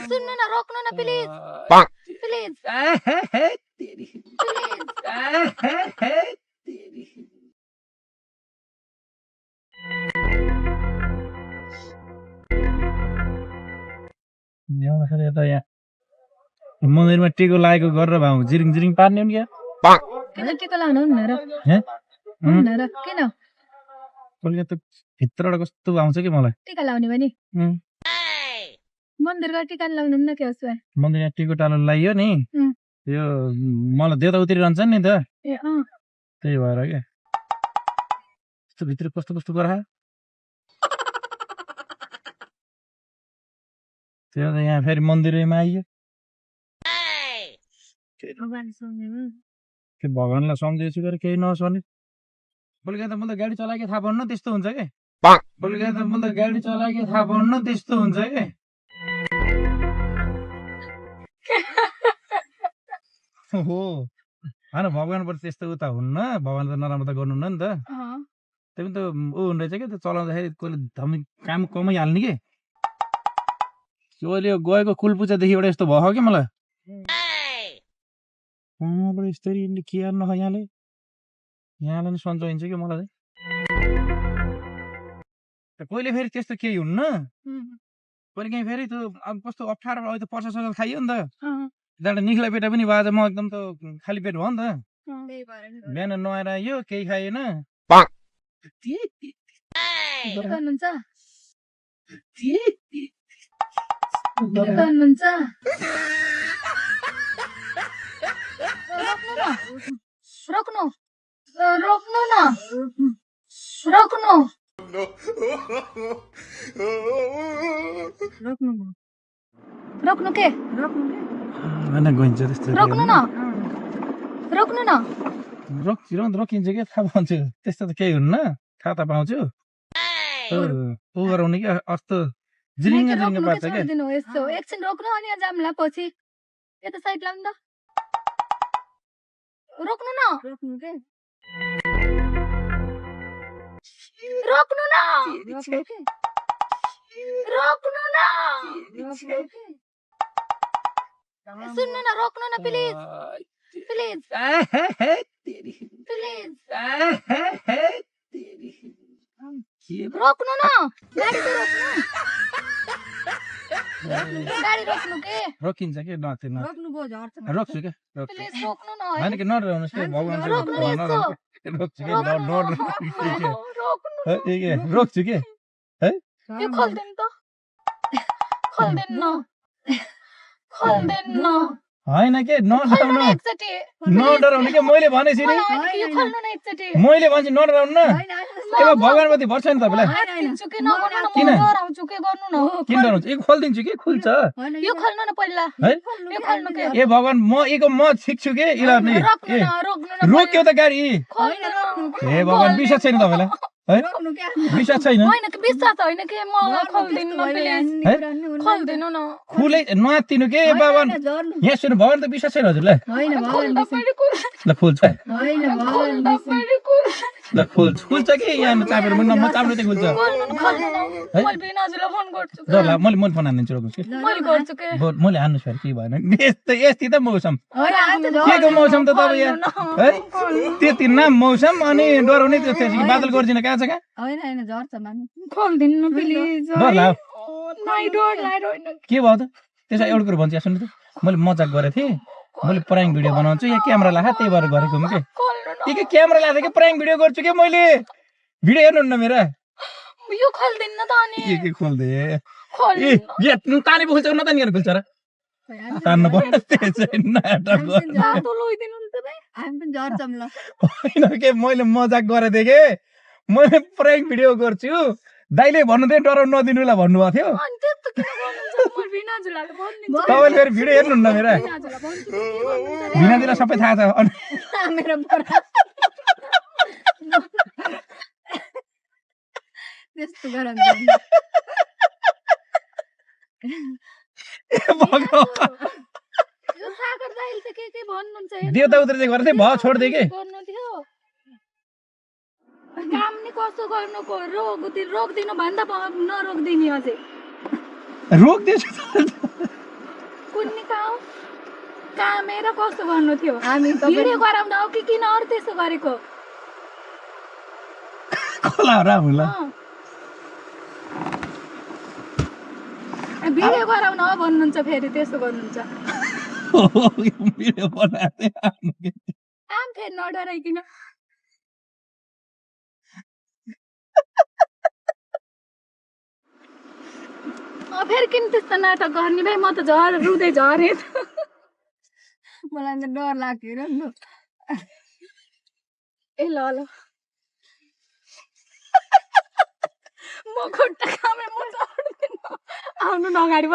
सुन्नु न रोक्नु न प्लिज प्लिज मन्दिरमा टिको लागेको गरेर भाउ जिरिङ जिरिङ पार्ने नि क्या टिको लाउनु न र हुन्न र किन कसले त भित्रबाट कस्तो आउँछ कि मलाई टिका लाउने भने मन्दिरको टिका लाउनु न के होस् मन्दिरमा टिको टालो लगाइयो नि यो मलाई देउता उत्रिरहन्छ नि त ए त्यही भएर क्या कस्तो भित्र कस्तो कस्तो गरा त्यो त यहाँ फेरि मन्दिरमा आइयो भगवानलाई सम्झेछु गरेर केही नसर्ने बोलेको त मलाई गाडी चलाएकै थाहा पाउनु त्यस्तो हुन्छ के बोलेको त मलाई गाडी चलाएकै थाहा पाउनु त्यस्तो हुन्छ के हो होइन भगवानबाट त्यस्तो उता हुन्न भगवान त नराम्रो त गर्नुहुन्न नि त त्यही पनि त ऊ हुने रहेछ क्या त्यो चलाउँदाखेरि कसले धमी काम कमाइहाल्ने कि अहिले गएको कुलपूजादेखिबाट यस्तो भयो कि मलाई यस्तरी के हेर्नु यहाँले यहाँलाई नि सन्चो हुन्छ कि मलाई कहिले फेरि त्यस्तो केही हुन्न कहिले काहीँ फेरि त्यो अब कस्तो अप्ठ्यारो अहिले त पर्सा ससल खाइयो नि त त्यहाँबाट निख्ला पेटा पनि बाजा म एकदम त खाली पेट भयो नि त बिहान नुहाएर आइयो केही खाएन रोक्नु रोक्नु न रोक्नु रोक्नु के गइन्छ त्यस्तो रोक्नु न रोक्नु न रोकिन्छ क्या थाहा पाउँछु त्यस्तो त केही हुन्न थाहा त पाउँछु ऊ गराउने क्या अस्तो जिरिङ जिरिङ पार्छ क्या एकछिन रोक्नु अनि जामला पछि यता साइड लाउनु त रोक्नु न रोक्नु के रोक्नु न रोक्नु न सुन्नु न रोक्नु न प्लिज प्लिज प्लिज रोक्नु न गाडी त रोक्नु गाडी रोक्नु के रोकिन्छ के नथे न रोक्नु गो झर्छ रोक्छु के प्लिज रोक्नु न हैन के नडराउनुस् के भगवान चाहिँ रोक्छु के रोक्छु के है यो खोल्दिन त खोल्दिन न खोल्दिन न हैन के नडराउनु एकचोटी नडराउनु के मैले भनेछि नि यो खोल्नु न एकचोटी मैले भन्छ नडराउनु न एबा भगवानप्रति भरोसा छैन तपाईलाई चुके नगर्नु न म डराउँछु के गर्नु न किन डराउँछु एक खोल्दिन्छु के खुल्छ यो खोल्नु न पहिला है यो खोल्नु के ए भगवान म एको म सिक्छु के इलाले रोक्नु न रोक्यो त गाडी खोल्नु ए भगवान विश्वास छैन तपाईलाई है विश्वास छैन हैन के विश्वास हैन के म खोल्दिन न प्लिज खोल्दिन न खुले नआत्तिनु के भगवान यहाँ सुन्नु भगवान त विश्वास छैन हजुरलाई हैन भगवान ल खुल्छ हैन भगवान ल खुल्छ कि यहाँ चापेर म चापेर त खुल्छ मैले बिनाजुलाई फोन गर्छु ल ल मैले फोन हान्दिन्छु रोक्नु के मैले गर्छु के मैले हान्नु फेरि के भएन यस्तै त मौसम के को मौसम त तपाईँ यहाँ है त्यति नाम मौसम अनि डराउने त्यो त्यसको बादल गर्दिन कहाँ छ कहाँ हैन हैन झर्छ मानु खोल्दिन न प्लिज डर लाउ नाइ डर हैन के भयो त त्यसो एउटा कुरो भन्छ सुन्नु त मैले मजाक गरेको थिएँ मैले प्राइङ भिडियो बनाउँछु यहाँ क्यामेरा लाखा त्यही भएर गरेको म के क्यामेरा लाएको कि प्राइङ भिडियो गर्छु कि मैले भिडियो हेर्नु न मेरा यो खोल्दिन न त अनि के खोल्दे ए यो ताने खुल्छ न त नि खुल्छ र तान्न पर्छ त्यसै नाटक जातो लइदिनु नि त भाइ हामी पनि झर्छम ल हैन के मैले मजाक गरेथे के मैले प्राइङ भिडियो गर्छु दाइले भन्नुहुँदै डराउनु नदिनुलाई भन्नुभएको थियो अनि त्यस्तो किन गर्नुहुन्छ म बिनाजुलाई भन्दिन्छु तपाईले फेरि भिडियो हेर्नु न मेरा बिनाजुलाई सबै थाहा छ मेरो बरा त्यस्तो गरन्छ यो सागर दाइले चाहिँ के भन्नुहुन्छ देउता उत्र चाहिँ गर्थे भयो छोड्दै के गर्नु थियो काम नि कस कस्तो गर्नुको रोक्दिनु भन्दा नरोक्दिने अझै रोक्दैछु कुन्नी कामेर कस्तो गर्नु थियो हामी भिडियो गराउँदा हो कि किन अरू त्यसो गरेको खोला रामुला भिडियो गराउन हो भन्नुहुन्छ फेरि त्यसो गर्नुहुन्छ भिडियो बनाए आम फेरि नडराइकिन फेरि किन त्यस्तो नाटक गर्ने भाइ म त रुँदै झरेँ मलाई त डर लाग्यो नि ए ल म खुट्टा कामे म आउनु अगाडि